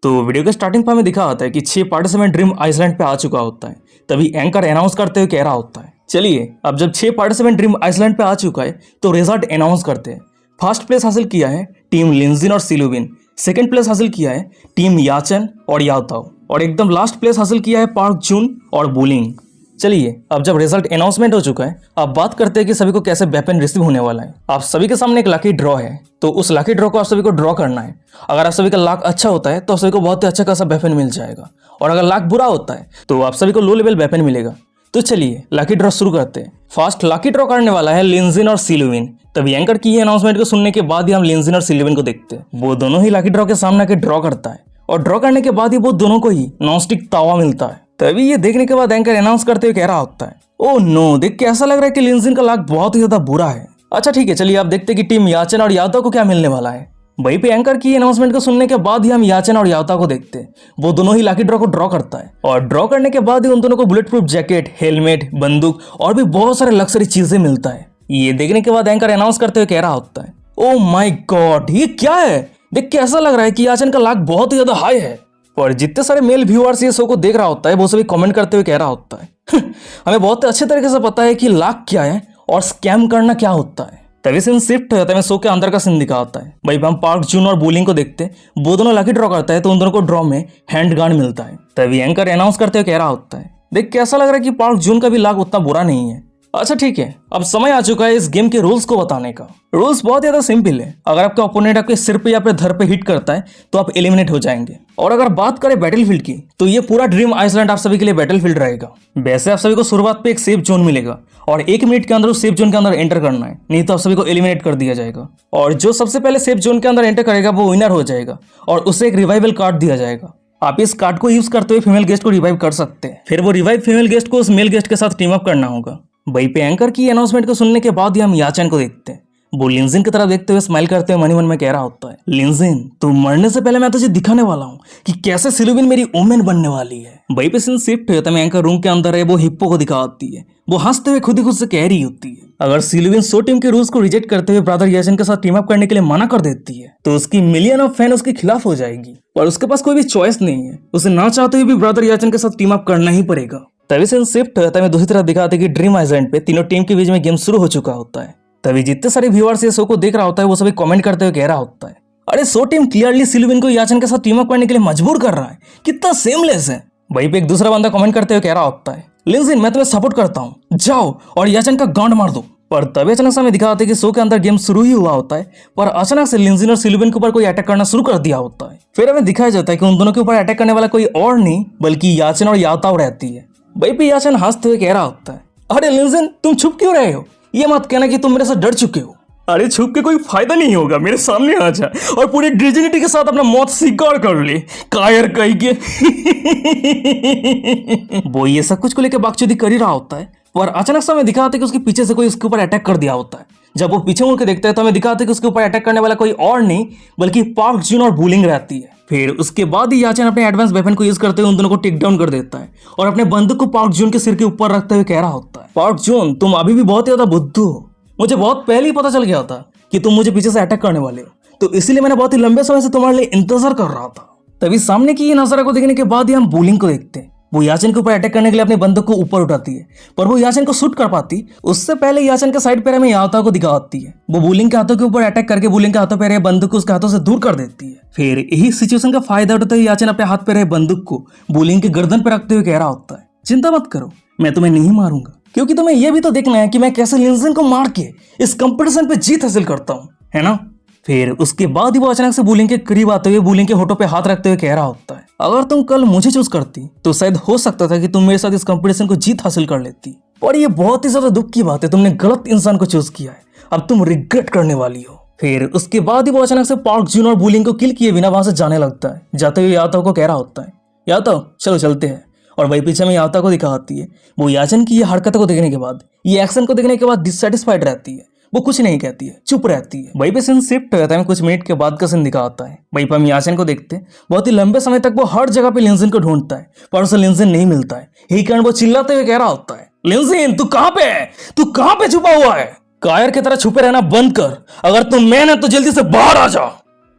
तो वीडियो के स्टार्टिंग पर हमें दिखा होता है कि 6 पार्टिसिपेंट ड्रीम आइसलैंड पे आ चुका होता है। तभी एंकर अनाउंस करते हुए कह रहा होता है, चलिए अब जब 6 पार्टिसिपेंट ड्रीम आइसलैंड पे आ चुका है तो रिजल्ट अनाउंस करते हैं। फर्स्ट प्लेस हासिल किया है टीम लिंजिन और सिलुविन, सेकंड प्लेस हासिल किया है टीम याचन और याओताओ, और एकदम लास्ट प्लेस हासिल किया है पार्क जून और बुलिंग। चलिए अब जब रिजल्ट अनाउंसमेंट हो चुका है, अब बात करते हैं कि सभी को कैसे वेपन रिसीव होने वाला है। आप सभी के सामने एक लकी ड्रॉ है, तो उस लकी ड्रॉ को आप सभी को ड्रॉ करना है। अगर आप सभी का लाक अच्छा होता है तो आप सभी को बहुत ही अच्छा खासा वेपन मिल जाएगा, और अगर लाक बुरा होता है तो आप सभी को लो लेवल वेपन मिलेगा। तो चलिए लकी ड्रॉ शुरू करते हैं। फर्स्ट लकी ड्रॉ करने वाला है लिंजिन और सिलुविन। तभी एंकर की अनाउंसमेंट को सुनने के बाद ही हम लिंजिन और सिलुविन को देखते हैं। वो दोनों ही लकी ड्रॉ के सामने आके ड्रॉ करता है, और ड्रॉ करने के बाद ही वो दोनों को ही नॉनस्टिक तावा मिलता है। तभी ये देखने के बाद एंकर अनाउंस करते हुए कह रहा होता है, ओह नो, देख के ऐसा लग रहा है कि लिंजिन का लाक बहुत ही ज्यादा बुरा है। अच्छा ठीक है, चलिए आप देखते हैं कि टीम याचन और याओताओ को क्या मिलने वाला है। वहीं पे एंकर की अनाउंसमेंट को सुनने के बाद ही हम याचन और याओताओ को देखते हैं। वो दोनों ही लकी ड्रॉ को ड्रॉ करता है, और ड्रॉ करने के बाद ही उन दोनों को बुलेट प्रूफ जैकेट, हेलमेट, बंदूक और भी बहुत सारे लग्जरी चीजें मिलता है। ये देखने के बाद एंकर अनाउंस करते हुए कह रहा होता है, ओह माय गॉड, ये क्या है? देख के ऐसा लग रहा है कि याचन का लाक बहुत ही ज्यादा हाई है। और जितने सारे मेल व्यूअर्स ये शो को देख रहा होता है वो सभी कमेंट करते हुए कह रहा होता है, हमें बहुत अच्छे तरीके से पता है कि लाक क्या है और स्कैम करना क्या होता है। तभी सीन शिफ्ट हो जाता है, शो के अंदर का सीन दिखा होता है। भाई हम पार्क जून और बुलिंग को देखते हैं, वो दोनों लकी ड्रॉ करता है तो उन दोनों को ड्रॉ में हैंड गन मिलता है। तभी एंकर अनाउंस करते हुए कह रहा होता है, देख कैसा लग रहा है कि पार्क जून का भी लाक उतना बुरा नहीं है। अच्छा ठीक है, अब समय आ चुका है इस गेम के रूल्स को बताने का। रूल्स बहुत ज्यादा सिंपल है। अगर आपका ओपोनेंट आपके सिर पे या फिर धर पे हिट करता है तो आप एलिमिनेट हो जाएंगे। और अगर बात करें बैटलफील्ड की, तो ये पूरा ड्रीम आइसलैंड आप सभी के लिए बैटलफील्ड रहेगा। वैसे आप सभी को शुरुआत पे एक सेफ जोन मिलेगा, और 1 मिनट के अंदर उस सेफ जोन के अंदर एंटर करना है, नहीं तो आप सभी को एलिमिनेट कर दिया जाएगा। और जो सबसे पहले सेफ जोन के अंदर एंटर करेगा वो विनर हो जाएगा, और उसे एक रिवाइवल कार्ड दिया जाएगा। आप इस कार्ड को यूज करते हुए फीमेल गेस्ट को रिवाइव कर सकते हैं। फिर वो रिवाइव फीमेल गेस्ट को उस मेल गेस्ट के साथ टीम अप करना होगा। वहीं पे एंकर की अनाउंसमेंट को सुनने के बाद ही हम याचन को देखते हैं। वो लिंजिन की तरफ देखते हुए स्माइल करते हुए मन में कह रहा होता है, लिंजिन तू मरने से पहले मैं तुझे दिखाने वाला हूँ कि कैसे सिलुविन मेरी वुमेन बनने वाली है। वहीं पे सीन शिफ्ट होता है, एंकर रूम के अंदर है, वो हिप्पो को दिखाती है। वो हंसते हुए खुद ही खुद से कह रही होती है, अगर सिलुविन शो टीम के रूल्स को रिजेक्ट करते हुए ब्रदर याचन के साथ टीम अप करने के लिए मना कर देती है तो उसकी मिलियन ऑफ फैन उसके खिलाफ हो जाएगी, और उसके पास कोई भी चॉइस नहीं है। उसे ना चाहते हुए भी ब्रदर याचन के साथ टीम अप करना ही पड़ेगा। तभी से शिफ्ट होता है, दूसरी तरफ दिखाते हैं कि ड्रीम आइसलैंड पे तीनों टीम के बीच में गेम शुरू हो चुका होता है। तभी जितने सारे व्यूअर्स ये शो को देख रहा होता है वो सभी कमेंट करते हुए कह रहा होता है, अरे शो टीम क्लियरली सिलुविन को याचन के साथ टीम अप करने के लिए मजबूर कर रहा है, कितना सेमलेस है। वहीं पे एक दूसरा बंदा कमेंट करते हुए कह रहा होता है, लिंजिन मैं तुम्हें सपोर्ट करता हूँ, जाओ और याचन का गांड मार दो। पर तभी अचानक से हमें दिखाते हैं कि शो के अंदर गेम शुरू ही हुआ होता है, पर अचानक से लिंजिन और सिलुविन के ऊपर कोई अटैक करना शुरू कर दिया होता है। फिर हमें दिखाया जाता है कि उन दोनों के ऊपर अटैक करने वाला कोई और नहीं बल्कि याचन और याओताओ रहती है। वहीं पे याचन हंसते हुए कह रहा होता है, अरे लिंजिन तुम छुप क्यों रहे हो? ये मत कहना कि तुम मेरे से डर चुके हो। अरे छुप के कोई फायदा नहीं होगा, मेरे सामने आ जा और पूरी डिजिनिटी के साथ अपना मौत स्वीकार कर ले, कायर कहीं के। वो ये सब कुछ को लेकर बाकचोदी कर ही रहा होता है, और अचानक से हमें दिखाते हैं कि उसके पीछे से कोई उसके ऊपर अटैक कर दिया होता है। जब वो पीछे मुड़ के देखता है तो हमें दिखाते हैं कि उसके ऊपर अटैक करने वाला कोई और नहीं बल्कि पार्क जून और बुलिंग रहती है। फिर उसके बाद ही याचन अपने एडवांस वेपन को यूज करते हुए उन दोनों को टेक डाउन कर देता है, और अपने बंदूक को पार्क जून के सिर के ऊपर रखते हुए कह रहा होता है, पार्क जून तुम अभी भी बहुत ज्यादा बुद्धू हो, मुझे बहुत पहले ही पता चल गया था कि तुम मुझे पीछे से अटैक करने वाले हो, तो इसीलिए मैंने बहुत ही लंबे समय से तुम्हारे लिए इंतजार कर रहा था। तभी सामने की ये नजारा को देखने के बाद ही हम बुलिंग को देखते हैं। वो याचन के ऊपर अटैक करने के लिए अपने बंदूक को ऊपर उठाती है, पर वो याचन को शूट कर पाती उससे पहले याचन के साइड पैर हमें याओताओ को दिखाती है। वो बुलिंग के हाथों के ऊपर अटैक करके बुलिंग के हाथों पे रहे बंदूक को उसके हाथों से दूर कर देती है। फिर यही सिचुएशन का फायदा उठाते हुए याचन अपने हाथ पे रहे बंदूक को बुलिंग के गर्दन पे रखते हुए कह रहा होता है, चिंता मत करो, मैं तुम्हें नहीं मारूंगा, क्योंकि तुम्हें यह भी तो देखना है कि मैं कैसे लिंजिन को मार के इस कंपटीशन पे जीत हासिल करता हूँ, है ना। फिर उसके बाद ही वो अचानक से बुलिंग के करीब आते हुए बुलिंग के होठों पे हाथ रखते हुए कह रहा होता है, अगर तुम कल मुझे चूज करती तो शायद हो सकता था कि तुम मेरे साथ इस कंपटीशन को जीत हासिल कर लेती, पर ये बहुत ही ज्यादा दुख की बात है, तुमने गलत इंसान को चूज किया है, अब तुम रिग्रेट करने वाली हो। फिर उसके बाद ही वो अचानक से पार्क जून और बुलिंग को किल किए बिना वहां से जाने लगता है। जाते हुए याओताओ को कह रहा होता है, याओताओ चलो चलते हैं। और वही पीछे में याओताओ को दिखाती है। वो याचन की ये हरकत को देखने के बाद, ये एक्शन को देखने के बाद डिससेटिस्फाइड रहती है, वो कुछ नहीं कहती है, चुप रहती है। वहीं पे सीन शिफ्ट हो जाता है, कुछ मिनट के बाद का सीन दिखाता है। वहीं पे हम याचन को देखते हैं, बहुत ही लंबे समय तक वो हर जगह पे लिंजिन को ढूंढता है, पर उसे लिंजिन नहीं मिलता है। यही कारण वो चिल्लाते हुए कह रहा होता है, लिंजिन तू कहाँ पे है, तू कहाँ पे छुपा हुआ है? कायर की तरह छुपे रहना बंद कर, अगर तुम मैन है तो जल्दी से बाहर आ जा।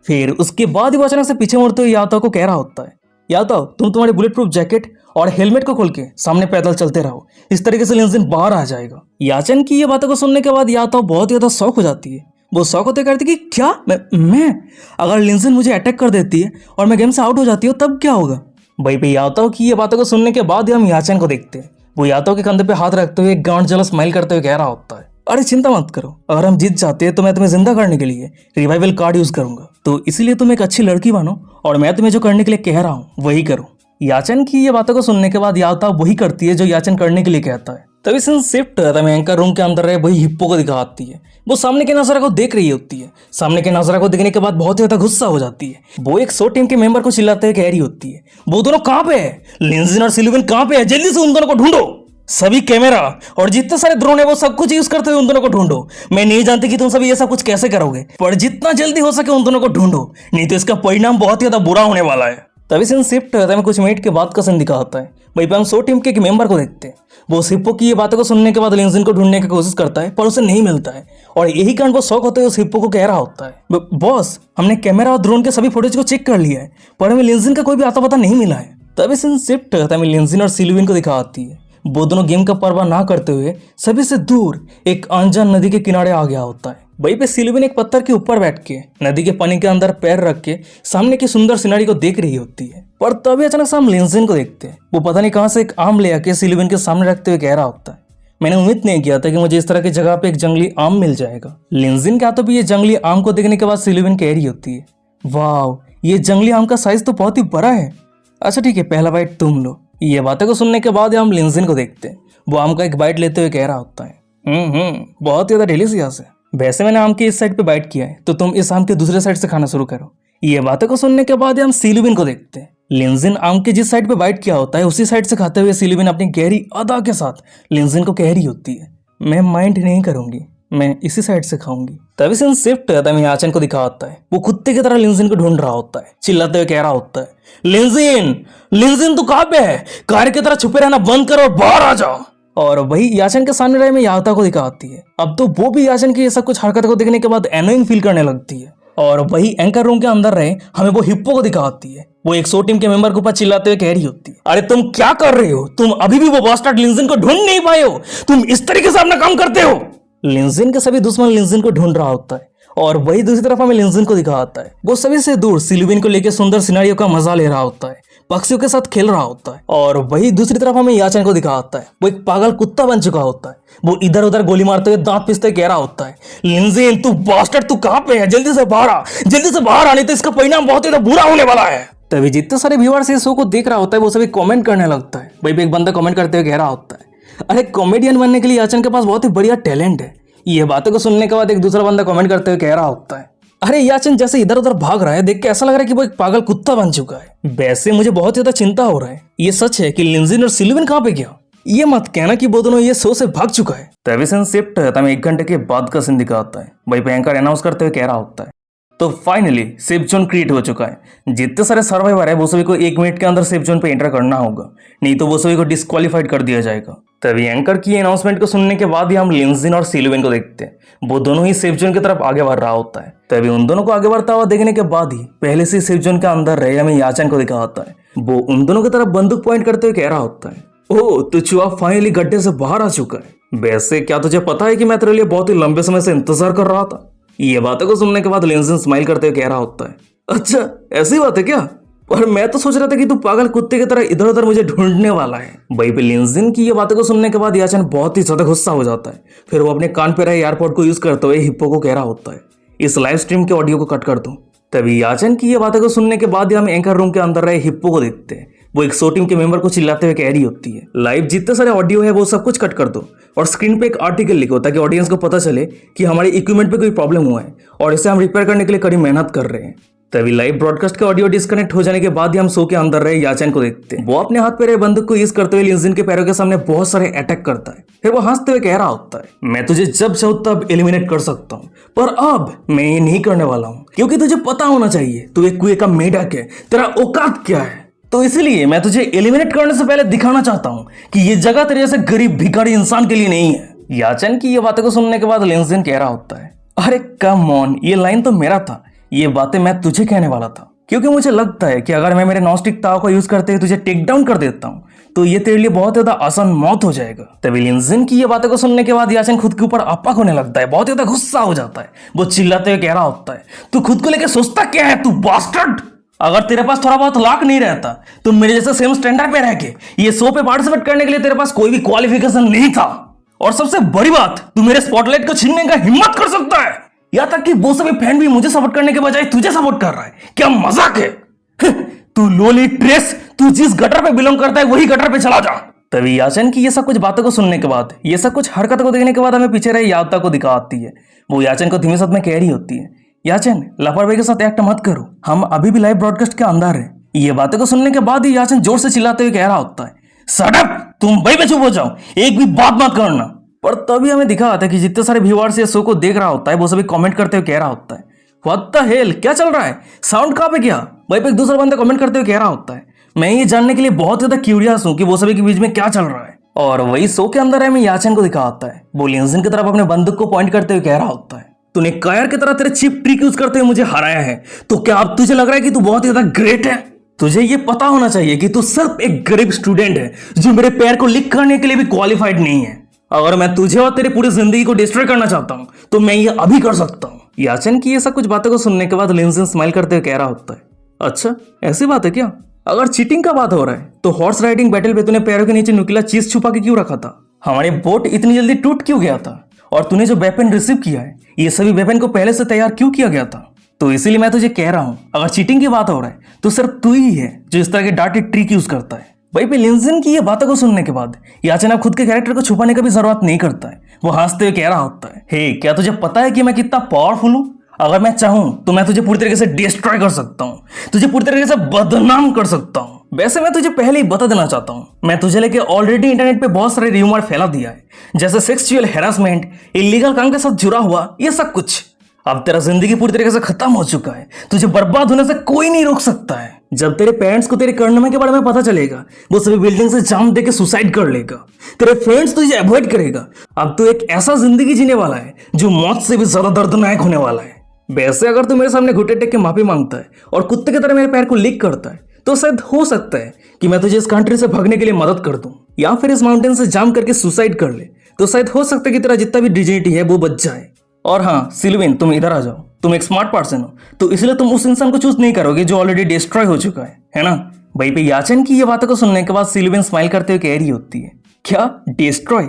फिर उसके बाद ही वो अचानक से पीछे मुड़ते हुए यादव को कह रहा होता है, यादव तुम तुम्हारी बुलेट प्रूफ जैकेट और हेलमेट को खोल के सामने पैदल चलते रहो, इस तरीके से लिंजिन बाहर आ जाएगा। याचन की ये बातों को सुनने के बाद यादव बहुत ज्यादा शौक हो जाती है। वो शौक होते करती कि क्या मैं अगर लिंजिन मुझे अटैक कर देती है और मैं गेम से आउट हो जाती हूँ तब क्या होगा। भाई पे यादव की ये बातों को सुनने के बाद हम याचन को देखते हैं। वो यादव के कंधे पे हाथ रखते हुए गांड जला स्माइल करते हुए कह रहा होता है, अरे चिंता मत करो, अगर हम जीत जाते हैं तो मैं तुम्हें जिंदा करने के लिए रिवाइवल कार्ड यूज करूंगा, तो इसलिए तुम एक अच्छी लड़की बनो और मैं तुम्हें जो करने के लिए कह रहा हूँ वही करो। याचन की ये बातों को सुनने के बाद यादव वही करती है जो याचन करने के लिए कहता है। तभी सीन शिफ्ट होता है, एंकर रूम के अंदर रहे वही हिप्पो को दिखाती है। वो सामने के नजरा को देख रही होती है। सामने के नजरा को देखने के बाद बहुत ज्यादा गुस्सा हो जाती है। वो एक शो टीम के मेंबर को चिल्लाते हुए कह रही होती है, वो दोनों कहाँ पे है, लिंजिन और सिल्विन कहाँ पे है, जल्दी से उन दोनों को ढूंढो, सभी कैमरा और जितने सारे ड्रोन है वो सब कुछ यूज करते हुए उन दोनों को ढूंढो। मैं नहीं जानती कि तुम सभी ये सब कुछ कैसे करोगे, पर जितना जल्दी हो सके उन दोनों को ढूंढो, नहीं तो इसका परिणाम बहुत ज्यादा बुरा होने वाला है। तभी सीन शिफ्ट होता है, कुछ मिनट के बाद का सीन दिखाता है। वहीं पे हम शो टीम के एक मेंबर को देखते हैं। वो हिप्पो की ये बातों को सुनने के बाद लिंजिन को ढूंढने की कोशिश करता है पर उसे नहीं मिलता है और यही कारण वो शौक होते हुए उस हिप्पो को कह रहा होता है, बॉस हमने कैमरा और ड्रोन के सभी फुटेज को चेक कर लिया है पर हमें लिंजिन का कोई भी आता पता नहीं मिला है। तभी सीन शिफ्ट होता है, लिंजिन और सिल्विन को दिखाती है। वो दोनों गेम का परवाह ना करते हुए सभी से दूर एक अनजान नदी के किनारे आ गया होता है। वहीं पे सिल्विन एक पत्थर के ऊपर बैठ के नदी के पानी के अंदर पैर रख के सामने की सुंदर सिनारी को देख रही होती है। पर तभी अचानक से हम लिंजिन को देखते हैं। वो पता नहीं कहां से एक आम ले आके सिल्विन के सामने रखते हुए कह रहा होता है, मैंने उम्मीद नहीं किया था कि मुझे इस तरह की जगह पे एक जंगली आम मिल जाएगा। लिंजिन के हाथों भी ये जंगली आम को देखने के बाद सिल्विन कह रही होती है, वाह ये जंगली आम का साइज तो बहुत ही बड़ा है। अच्छा ठीक है, पहला बाइट तुम लो। ये बातें को सुनने के बाद हम लिंजिन को देखते हैं। वो आम का एक बाइट लेते हुए कह रहा होता है, बहुत ज्यादा डिलीशियस है। वैसे मैंने आम की इस साइड पे बाइट किया है तो तुम इस आम के दूसरे साइड से खाना शुरू करो। ये बातें को सुनने के बाद हम सिल्विन को देखते हैं। लिंजिन आम के जिस साइड पे बाइट किया होता है उसी साइड से खाते हुए सिल्विन अपनी गहरी अदा के साथ लिंजिन को कह रही होती है, मैं माइंड नहीं करूंगी, मैं इसी साइड से खाऊंगी। तभी सीन शिफ्ट होता है, याचन को दिखाता है। वो कुत्ते की तरह लिंजिन को ढूंढ रहा होता है, चिल्लाते हुए कह रहा होता है, लिंजिन लिंजिन तू कहाँ पे है, कार की तरह छुपे रहना बंद करो और बाहर आ जाओ। और वही याचन के सामने रहे में याता को दिखाती है। अब तो वो भी याचन की ये सब कुछ हरकत को देखने के बाद एनोइंग फील करने लगती है। और वही एंकर रूम के अंदर रहे हमें वो हिप्पो को दिखाती है। वो एक शो टीम के मेंबर के ऊपर चिल्लाते हुए कह रही होती है, अरे तुम क्या कर रहे हो, तुम अभी भी वो बास्टर्ड लिंजिन को ढूंढ नहीं पाए हो, तुम इस तरीके से अपना काम करते हो। लिंजिन के सभी दुश्मन लिंजिन को ढूंढ रहा होता है और वही दूसरी तरफ हमें लिंजिन को दिखाता है। वो सभी से दूर सिल्विन को लेकर सुंदर सिनारियों का मजा ले रहा होता है, पक्षियों के साथ खेल रहा होता है। और वही दूसरी तरफ हमें याचन को दिखाता है। वो एक पागल कुत्ता बन चुका होता है। वो इधर उधर गोली मारते हुए दांत पिसते कह रहा होता है, लिंजिन तू बास्टर्ड तू कहाँ पे है, जल्दी से बाहर आ, जल्दी से बाहर आने तो इसका परिणाम बहुत ही बुरा होने वाला है। तभी जितने सारे व्यूअर्स इस शो को देख रहा होता है वो सभी कमेंट करने लगता है। वही पे एक बंदा कमेंट करते हुए कह रहा होता है, अरे कॉमेडियन बनने के लिए याचन के पास बहुत ही बढ़िया टैलेंट है। ये बातों को सुनने के बाद एक दूसरा बंदा कमेंट करते हुए कह रहा होता है, अरे याचन जैसे इधर उधर भाग रहा है देख के ऐसा लग रहा है कि वो एक पागल कुत्ता बन चुका है। वैसे मुझे बहुत ज्यादा चिंता हो रहा है, ये सच है कि लिंजिन और सिल्विन कहाँ पे गया, ये मत कहना कि वो दोनों ये शो से भाग चुका है। तभी सीन शिफ्ट है, हमें 1 घंटे के बाद का सीन दिखाता है। वही पे एंकर अनाउंस करते हुए कह रहा होता है, तो फाइनली सेफ जोन क्रिएट हो चुका है। जितने सारे सर्वाइवर है वो सभी को 1 मिनट के अंदर सेफ जोन पे एंटर करना होगा, नहीं तो वो सभी को डिस्क्वालीफाइड कर दिया जाएगा। तभी एंकर की अनाउंसमेंट को सुनने के बाद ही हम लिंजिन और सिल्विन को देखते हैं। वो दोनों ही सेफ जोन की तरफ आगे बढ़ रहा होता है। तभी उन दोनों को आगे बढ़ता हुआ देखने के बाद ही पहले से सेफ जोन के अंदर रहे हमें याचन को दिखा होता है। वो उन दोनों की तरफ बंदूक पॉइंट करते हुए कह रहा होता है, ओह तो चुहा फाइनली गड्ढे से बाहर आ चुका है। वैसे क्या तुझे पता है कि मैं तेरे लिए बहुत ही लंबे समय से इंतजार कर रहा था। ये बातों को सुनने के बाद लिंजिन स्माइल करते हुए कह रहा होता है, अच्छा ऐसी बात है क्या, और मैं तो सोच रहा था कि तू पागल कुत्ते की तरह इधर उधर मुझे ढूंढने वाला है। वहीं पे लिंजिन की ये बातों को सुनने के बाद याचन बहुत ही ज्यादा गुस्सा हो जाता है। फिर वो अपने कान पे रहे एयरपोर्ट को यूज करते हुए हिप्पो को कह रहा होता है, इस लाइव स्ट्रीम के ऑडियो को कट कर दो। तभी याचन की ये बातों को सुनने के बाद हम एंकर रूम के अंदर रहे हिप्पो को देखते हैं। वो एक शो टीम के मेंबर को चिल्लाते हुए कह रही होती है, लाइव जितने सारे ऑडियो है वो सब कुछ कट कर दो और स्क्रीन पे एक आर्टिकल लिखो ताकि ऑडियंस को पता चले कि हमारे इक्विपमेंट पे कोई प्रॉब्लम हुआ है और इसे हम रिपेयर करने के लिए कड़ी मेहनत कर रहे हैं। तभी लाइव ब्रॉडकास्ट का ऑडियो डिस्कनेक्ट हो जाने के बाद ही हम शो के अंदर रहे याचन को देखते हैं। वो अपने हाथ पे रहे बंदूक को यूज करते हुए लिंजिन के पैरों के सामने बहुत सारे अटैक करता है। फिर वो हंसते हुए कह रहा होता है, मैं तुझे जब चाहूं तब एलिमिनेट कर सकता हूँ, पर अब मैं ये नहीं करने वाला हूँ क्योंकि तुझे पता होना चाहिए तू एक कुएं का मेढक है, तेरा औकात क्या है। तो इसलिए मैं तुझे एलिमिनेट करने से पहले दिखाना चाहता हूँ कि ये जगह तेरे जैसे गरीब भिखारी इंसान के लिए नहीं है। याचन की ये बातों को सुनने के बाद लिंजिन कह रहा होता है, अरे कम ऑन, ये लाइन तो मेरा था, ये बातें मैं तुझे कहने वाला था, क्योंकि मुझे लगता है कि अगर मैं मेरे नॉनस्टिक ताव का यूज करते हुए तुझे टेक डाउन कर देता हूँ तो ये तेरे लिए बहुत ज्यादा आसान मौत हो जाएगा। तभी लिंजिन की ये बातें को सुनने के बाद याचन खुद के ऊपर आपा होने लगता है, बहुत ज्यादा गुस्सा हो जाता है। वो चिल्लाते हुए कह रहा होता है, तू खुद को लेकर सोचता क्या है तू बास्टर्ड। अगर तेरे पास थोड़ा बहुत लाख नहीं रहता तो मेरे जैसे सेम स्टैंडर्ड पे रह के ये शो पे पार्टिसिपेट करने के लिए तेरे पास कोई भी क्वालिफिकेशन नहीं था। और सबसे बड़ी बात, तू मेरे स्पॉटलाइट को छीनने का हिम्मत कर सकता है। यहाँ तक कि वो सभी फैन भी मुझे सपोर्ट करने के बजाय तुझे सपोर्ट कर रहा है। क्या मजाक है। तू लोली ट्रेस, तू जिस गटर पे बिलोंग करता है वही गटर पे चला जा। तभी याचन की ये सब कुछ बातों को सुनने के बाद, ये सब कुछ हरकतों को देखने के बाद हमें पीछे रहे यावता को दिखाती है। वो याचन को धीमे साथ में कह रही होती है, याचन लापरवाही के साथ एक्ट मत करो, हम अभी भी लाइव ब्रॉडकास्ट के अंदर है। ये बातें को सुनने के बाद ही याचन जोर से चिल्लाते हुए कह रहा होता है, शट अप, तुम वहीं पे चुप हो जाओ, एक भी बात मत करना। पर तभी हमें दिखा आता है कि जितने सारे व्यूअर्स ये शो को देख रहा होता है वो सभी कमेंट करते हुए कह रहा होता है, व्हाट द हेल, क्या चल रहा है, साउंड कहां पे गया। वहीं पे एक दूसरा बंदा कमेंट करते हुए कह रहा होता है, मैं ये जानने के लिए बहुत ज्यादा क्यूरियस हूं कि वो सभी के बीच में क्या चल रहा है। और वही शो के अंदर हमें याचन को दिखा आता है, वो लिंजिन की तरफ अपने बंदूक को पॉइंट करते हुए कह रहा होता है, तूने कायर की तरह तेरे चीप ट्रिक यूज करते हुए मुझे हराया है, तो क्या अब तुझे लग रहा है कि तू बहुत ज्यादा ग्रेट है। तुझे ये पता होना चाहिए कि तू सिर्फ एक गरीब स्टूडेंट है जो मेरे पैर को लिक करने के लिए भी क्वालिफाइड नहीं है। अगर मैं तुझे और तेरी पूरी जिंदगी को डिस्ट्रॉय करना चाहता हूं तो मैं ये अभी कर सकता हूं। याचन की ये सब कुछ बातों को सुनने के बाद लिंजिन स्माइल करते हुए कह रहा होता है, अच्छा ऐसी बात है क्या। अगर चीटिंग का बात हो रहा है तो हॉर्स राइडिंग बैटल पे तूने पैरों के नीचे नुकीला चीज छुपा के क्यों रखा था। हमारे बोट इतनी जल्दी टूट क्यों गया था। और तूने जो वेपन रिसीव किया है ये सभी वेपन को पहले से तैयार क्यों किया गया था। तो इसीलिए मैं तुझे कह रहा हूं, अगर चीटिंग की बात हो रहा है तो सिर्फ तू ही है जो इस तरह के डार्टी ट्रिक यूज करता है। वहीं पे लिंजिन की ये बातों को सुनने के बाद याचन अब खुद के कैरेक्टर को छुपाने का भी जरूरत नहीं करता है। वो हंसते हुए कह रहा होता है, हे क्या तुझे पता है कि मैं कितना पावरफुल हूं। अगर मैं चाहूं तो मैं तुझे पूरी तरीके से डिस्ट्रॉय कर सकता हूं, तुझे पूरी तरीके से बदनाम कर सकता हूं। वैसे मैं तुझे पहले ही बता देना चाहता हूं, मैं तुझे लेके ऑलरेडी इंटरनेट पे बहुत सारे र्यूमर फैला दिया है, जैसे सेक्सुअल हैरासमेंट, इलीगल काम के साथ जुड़ा हुआ ये सब कुछ। अब तेरा जिंदगी पूरी तरीके से खत्म हो चुका है, तुझे बर्बाद होने से कोई नहीं रोक सकता है। जब तेरे पेरेंट्स को तेरे करने के बारे में पता चलेगा वो सभी बिल्डिंग से जाम देके सुसाइड कर लेगा, तेरे फ्रेंड्स तुझे अवॉइड करेगा। अब तू एक ऐसा जिंदगी जीने वाला है जो मौत से भी ज्यादा दर्दनाक होने वाला है। वैसे अगर तू मेरे सामने घुटे टेक के माफी मांगता है और कुत्ते की तरह मेरे पैर को लिक करता है तो शायद हो सकता है कि मैं तुझे इस कंट्री से भागने के लिए मदद कर दूं, या फिर इस माउंटेन से जाम करके सुसाइड कर ले, तो शायद हो सकता है कि तेरा जितना भी डिजिनिटी है वो बच जाए। और हाँ सिल्विन, तुम इधर आ जाओ, तुम एक स्मार्ट पर्सन हो तो इसलिए तुम उस इंसान को चूज नहीं करोगे जो ऑलरेडी डिस्ट्रॉय हो चुका है ना। भाई पे याचन की ये बातों को सुनने के बाद सिल्विन स्माइल करते हुए कह रही होती है, क्या डिस्ट्रॉय,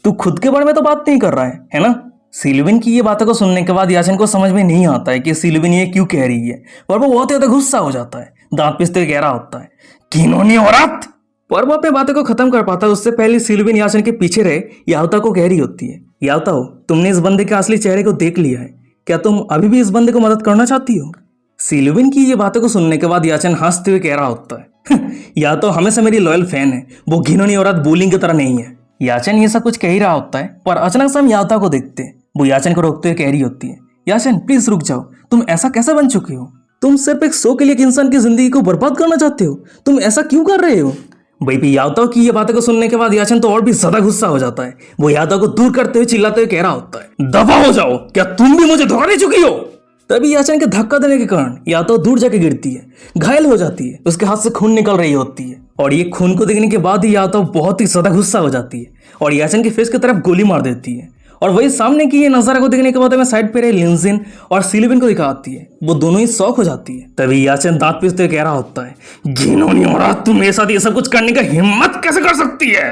तू खुद के बारे में तो बात नहीं कर रहा है ना। सिल्विन की ये बातों को सुनने के बाद याचन को समझ में नहीं आता है कि सिल्विन ये क्यों कह रही है, पर वो बहुत ज्यादा गुस्सा हो जाता है, दांत पिसते हुए कह रहा होता है, घिनौनी औरत। पर वो अपने बातों को खत्म कर पाता है उससे पहले सिल्विन याचन के पीछे रहे यावता को कह रही होती है, यावता हो, तुमने इस बंदे के असली चेहरे को देख लिया है, क्या तुम अभी भी इस बंदे को मदद करना चाहती हो। सिल्विन की ये बातों को सुनने के बाद याचन हंसते हुए कह रहा होता है, या तो हमेशा मेरी लॉयल फैन है, वो घिनौनी औरत बोलिंग की तरह नहीं है। याचन ये सब कुछ कह ही रहा होता है पर अचानक से हम यावता को देखते हैं, वो याचन को रोकते हुए कह रही होती है, याचन प्लीज रुक जाओ, तुम ऐसा कैसे बन चुके हो, तुम सिर्फ एक शो के लिए एक इंसान की जिंदगी को बर्बाद करना चाहते हो, तुम ऐसा क्यों कर रहे हो। भाई यावता की ये बातें को सुनने के बाद याचन तो और भी ज्यादा गुस्सा हो जाता है, वो यावता को दूर करते हुए चिल्लाते हुए कह रहा होता है, दफा हो जाओ, क्या तुम भी मुझे धोखा दे चुकी हो। तभी याचन के धक्का देने के कारण यावता दूर जाके गिरती है, घायल हो जाती है, उसके हाथ से खून निकल रही होती है और ये खून को देखने के बाद ही यावता बहुत ही ज्यादा गुस्सा हो जाती है और याचन के फेस की तरफ गोली मार देती है। और वही सामने की ये नजारा को देखने के बाद हमें साइड पे रहे लिंजिन और सिल्विन को दिखाती है, वो दोनों ही शॉक हो जाती है। तभी याचन दांत पीसते हुए कह रहा होता है, घिनौनी औरत, तुम मेरे साथ ये सब कुछ करने का हिम्मत कैसे कर सकती है।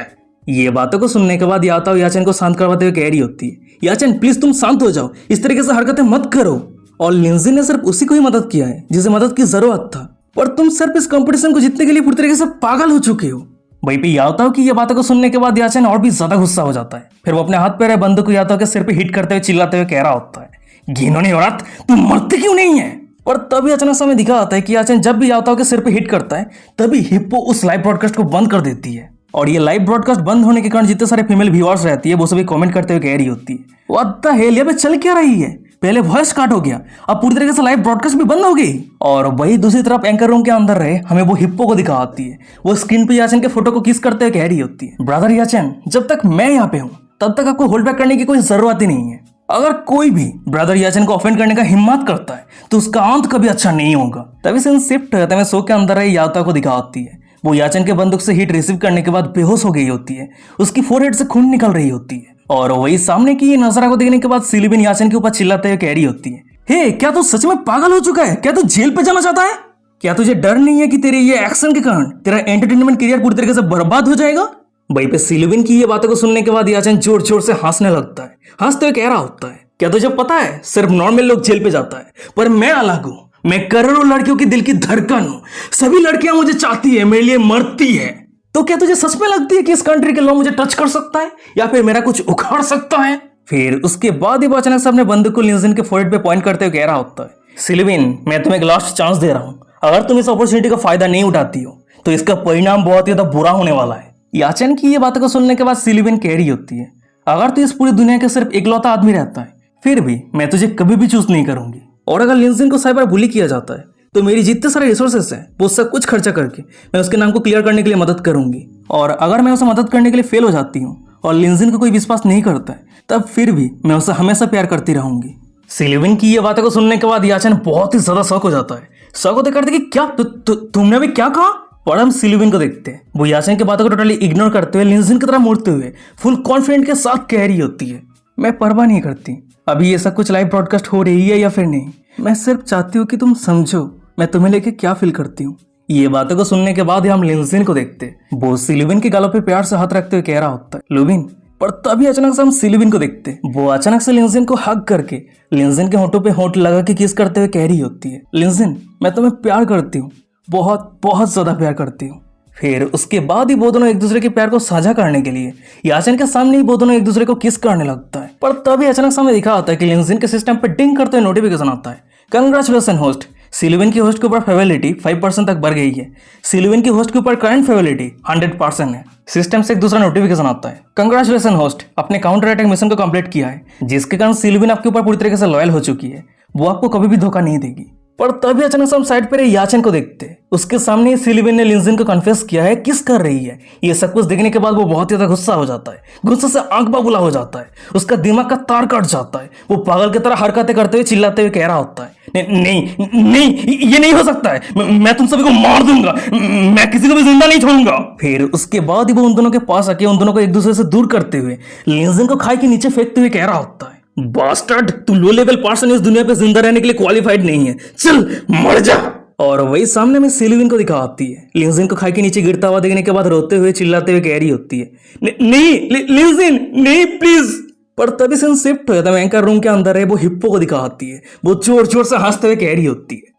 ये बातों को सुनने के बाद यावता याचन को शांत करवाते हुए कह रही होती है, याचन प्लीज तुम शांत हो जाओ, इस तरीके से हरकतें मत करो। और लिंजिन ने सिर्फ उसी को ही मदद किया है जिसे मदद की जरूरत था, पर तुम सिर्फ इस कंपटीशन को जीतने के लिए पूरी तरीके से पागल हो चुके हो। वहीं पे यावता की ये बातों को सुनने के बाद याचन और भी ज्यादा गुस्सा हो जाता है, फिर वो अपने हाथ पे रहे बंदूक को यावता के सिर पे हिट करते हुए चिल्लाते हुए कह रहा होता है, घिनौनी औरत, तुम मरते क्यों नहीं है। पर तभी अचानक समय दिखा आता है कि याचन जब भी यावता के सिर पे हिट करता है तभी हिप्पो उस लाइव ब्रॉडकास्ट को बंद कर देती है। और ये लाइव ब्रॉडकास्ट बंद होने के कारण जितने सारे फीमेल व्यूअर्स रहती है वो सभी कमेंट करते हुए कह रही होती है, व्हाट द हेल, ये चल क्या रही है, पहले वॉइस काट हो गया, अब पूरी तरीके से लाइव ब्रॉडकास्ट भी बंद हो गई। और वही दूसरी तरफ एंकर रूम के अंदर रहे हमें वो हिप्पो को दिखाती है, वो स्क्रीन पे याचन के फोटो को किस करते हुए कह रही होती है, ब्रदर याचन, जब तक मैं यहाँ पे हूँ तब तक आपको होल्ड बैक करने की कोई जरूरत ही नहीं है। अगर कोई भी ब्रदर याचन को ऑफेंड करने का हिम्मत करता है तो उसका अंत कभी अच्छा नहीं होगा। तभी सीन शिफ्ट होता है, शो के अंदर रही याता को दिखाती है। वो याचन के बंदूक से हिट रिसीव करने के बाद बेहोश हो गई होती है, उसकी फोरहेड से खून निकल रही होती है और वही सामने की नजारा को देखने के बाद सिलिविन याचन के ऊपर चिल्लाते हुए कह रही होती है, हे क्या तू सच में पागल हो चुका है? क्या तू जेल पे जाना चाहता है? क्या तुझे डर नहीं है कि तेरे ये एक्शन के कारण तेरा एंटरटेनमेंट करियर पूरी तरीके से बर्बाद हो जाएगा? वहीं पे सिलिविन की ये बातों को सुनने के बाद याचन जोर जोर से हंसने लगता है। हंसते हुए कह रहा होता है, क्या तुझे पता है सिर्फ नॉर्मल लोग जेल पे जाता है, पर मैं अलग हूं। मैं करोड़ों लड़कियों की दिल की धड़कन हूं। सभी लड़कियां मुझे चाहती है, मेरे लिए मरती है। तो क्या तुझे सच में लगती है कि इस कंट्री के लॉ मुझे टच कर सकता है या फिर मेरा कुछ उखाड़ सकता है? फिर उसके बाद ही वो अचानक से अपने बंदूक को लिंजन के फोरहेड पे पॉइंट करते हुए कह रहा होता है, सिलिविन मैं तुम्हें एक लास्ट चांस दे रहा हूं। अगर तुम इस अपॉर्चुनिटी का फायदा नहीं उठाती हो तो इसका परिणाम बहुत ही ज्यादा बुरा होने वाला है। याचन की ये बातों को सुनने के बाद सिलिविन कह रही होती है, अगर तू इस पूरी दुनिया के सिर्फ इकलौता आदमी रहता है फिर भी मैं तुझे कभी भी चूज नहीं करूंगी। और अगर लिंजन को साइबर बुली किया जाता है तो मेरी जितने सारे रिसोर्सेस है वो सब कुछ खर्चा करके मैं उसके नाम को क्लियर करने के लिए मदद करूंगी। और अगर मैं उसे मदद करने के लिए फेल हो जाती हूँ और लिंजन को कोई विश्वास नहीं करता है तब फिर भी मैं उसे हमेशा प्यार करती रहूंगी। सिलिविन की ये बातों को सुनने के बाद याचन बहुत ही ज्यादा शौक हो जाता है। शौक होते करते कि क्या तुमने अभी क्या कहा? और हम सिलिविन को देखते हैं, वो याचन की बातों को टोटली इग्नोर करते हुए लिंजन की तरह मुड़ते हुए फुल कॉन्फिडेंट के साथ कह रही होती है, मैं परवाह नहीं करती अभी ये सब कुछ लाइव ब्रॉडकास्ट हो रही है या फिर नहीं, मैं सिर्फ चाहती हूँ कि तुम समझो मैं तुम्हें लेके क्या फील करती हूँ। ये बातों को सुनने के बाद हम लिंजन को देखते, वो सिलिविन के गालों पे प्यार से हाथ रखते हुए कह रहा होता है, लुविन। पर तभी अचानक से हम सिलिविन को देखते, वो अचानक से लिंजन को हग करके लिंजन के होठों पे होठ लगा के किस करते हुए कह रही होती है, लिंजन मैं तुम्हें प्यार करती हूँ, बहुत बहुत ज्यादा प्यार करती हूँ। फिर उसके बाद ही वो दोनों एक दूसरे के प्यार को साझा करने के लिए याचन के सामने ही वो दोनों एक दूसरे को किस करने लगता है। पर तभी अचानक सामने दिखा आता है कि लिंजन के सिस्टम पे डिंग करते हुए नोटिफिकेशन आता है, कंग्रेचुलेशन होस्ट, सिलिविन की होस्ट के ऊपर फेवरिटी 5% तक बढ़ गई है। सिलिविन की होस्ट के ऊपर करंट फेवरिटी 100% है। सिस्टम से एक दूसरा नोटिफिकेशन आता है, कंग्रेचुलेशन होस्ट, अपने काउंटर अटैक मिशन को कंप्लीट किया है, जिसके कारण सिलिविन आपके ऊपर पूरी तरीके से लॉयल हो चुकी है, वो आपको कभी भी धोखा नहीं देगी। पर तभी अचानक से हम साइड पर याचन को देखते, उसके सामने सिलिविन ने लिंजन को कन्फेस किया है किस कर रही है। ये सब कुछ देखने के बाद वो बहुत ही ज्यादा गुस्सा हो जाता है, गुस्से से आंख बाबूला हो जाता है, उसका दिमाग का तार कट जाता है। वो पागल की तरह हरकतें करते हुए चिल्लाते हुए कह रहा होता है, नहीं नहीं ये नहीं हो सकता है, मैं तुम सभी को मार दूंगा, मैं किसी को भी जिंदा नहीं छोड़ूंगा। फिर उसके बाद ही वो उन दोनों के पास आके उन दोनों को एक दूसरे से दूर करते हुए लिंजन को खाई के नीचे फेंकते हुए कह रहा होता है, बास्टर्ड तू लो लेवल पर्सन इस दुनिया पे जिंदा रहने के लिए क्वालिफाइड नहीं है, चल मर जा। और वही सामने में सिलिविन को दिखा आती है, लिंजन को खाई के नीचे गिरता हुआ देखने के बाद रोते हुए चिल्लाते हुए कह रही होती है, नहीं लिंजन नहीं प्लीज। पर तभी सीन शिफ्ट हो जाता है, एंकर रूम के अंदर है, वो हिप्पो को दिखा आती है, वो जोर जोर से हंसते हुए कह रही होती है,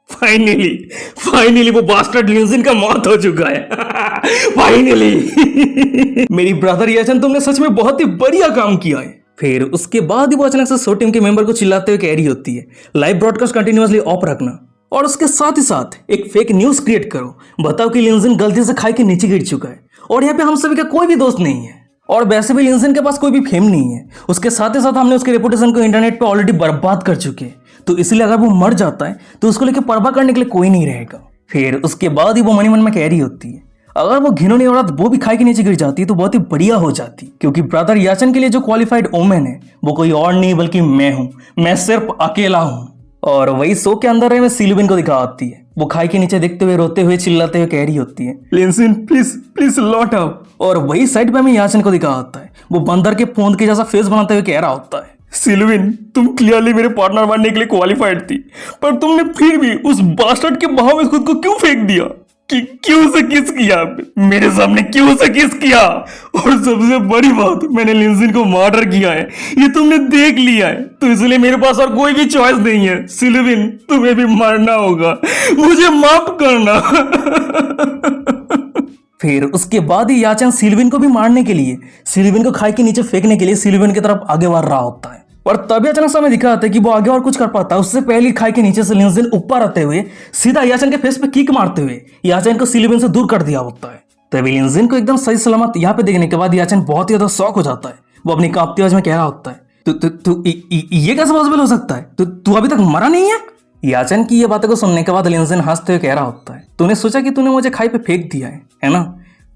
फाइनली वो बास्टर्ड लिंजन का मौत हो चुका है फाइनली मेरी ब्रदर याचन तुमने सच में बहुत ही बढ़िया काम किया है। फिर उसके बाद ही वो अचानक से शो टीम के मेंबर को चिल्लाते हुए कह रही होती है, लाइव ब्रॉडकास्ट कंटिन्यूअसली ऑफ रखना और उसके साथ ही साथ एक फेक न्यूज क्रिएट करो, बताओ कि लिंजन गलती से खाई के नीचे गिर चुका है और यहाँ पे हम सभी का कोई भी दोस्त नहीं है और वैसे भी लिंजन के पास कोई भी फेम नहीं है। उसके साथ ही साथ हमने उसके रेपुटेशन को इंटरनेट पे ऑलरेडी बर्बाद कर चुके हैं, तो इसलिए अगर वो मर जाता है तो उसको लेकर परवाह करने के लिए कोई नहीं रहेगा। फिर उसके बाद ही वो मन में कह रही होती है, अगर वो घिनौनी औरत वो भी खाई के नीचे गिर जाती तो बहुत ही बढ़िया हो जाती, क्योंकि ब्रदर याचन के लिए जो क्वालिफाइड ओमेन है वो कोई और नहीं बल्कि मैं हूँ, मैं सिर्फ अकेला हूँ। और वही शो के अंदर में सिलिविन को दिखा आती है, वो खाई के नीचे देखते हुए रोते हुए चिल्लाते हुए कह रही होती है, लिंजन प्लीज प्लीज लौट आओ। और वही साइड पे हमें याचन को दिखा आता है, वो बंदर के पोंद के जैसा फेस बनाते हुए कह रहा होता है, सिलिविन तुम क्लियरली मेरे पार्टनर बनने के लिए क्वालिफाइड थी, पर तुमने फिर भी उस बास्टर्ड के बहाव में खुद को क्यों फेंक दिया, कि क्यों से किस किया मेरे सामने, क्यों से किस किया। और सबसे बड़ी बात, मैंने लिंजन को मर्डर किया है, ये तुमने देख लिया है, तो इसलिए मेरे पास और कोई भी चॉइस नहीं है। सिलिविन तुम्हें भी मरना होगा, मुझे माफ करना फिर उसके बाद ही याचन सिलिविन को भी मारने के लिए, सिलिविन को खाई के नीचे फेंकने के लिए सिलिविन की तरफ आगे बढ़ रहा होता है। पर तभी अचानक समय दिखा आता है कि वो आगे और कुछ कर पाता है, उससे पहले खाई के नीचे से लिंजन ऊपर आते हुए सीधा याचन के फेस पे किक मारते हुए याचन को सिलिविन से दूर कर दिया होता है। तभी लिंजन को एकदम सही सलामत यहाँ पे देखने के बाद याचन बहुत ही ज्यादा शॉक हो जाता है, वो अपनी कांपती आवाज में कह रहा होता है, तू ये कैसे पॉसिबल हो सकता है, तू अभी तक मरा नहीं है। याचन की ये बातों को सुनने के बाद लिंजन हंसते हुए कह रहा होता है, तूने सोचा कि तूने मुझे खाई पे फेंक दिया है ना,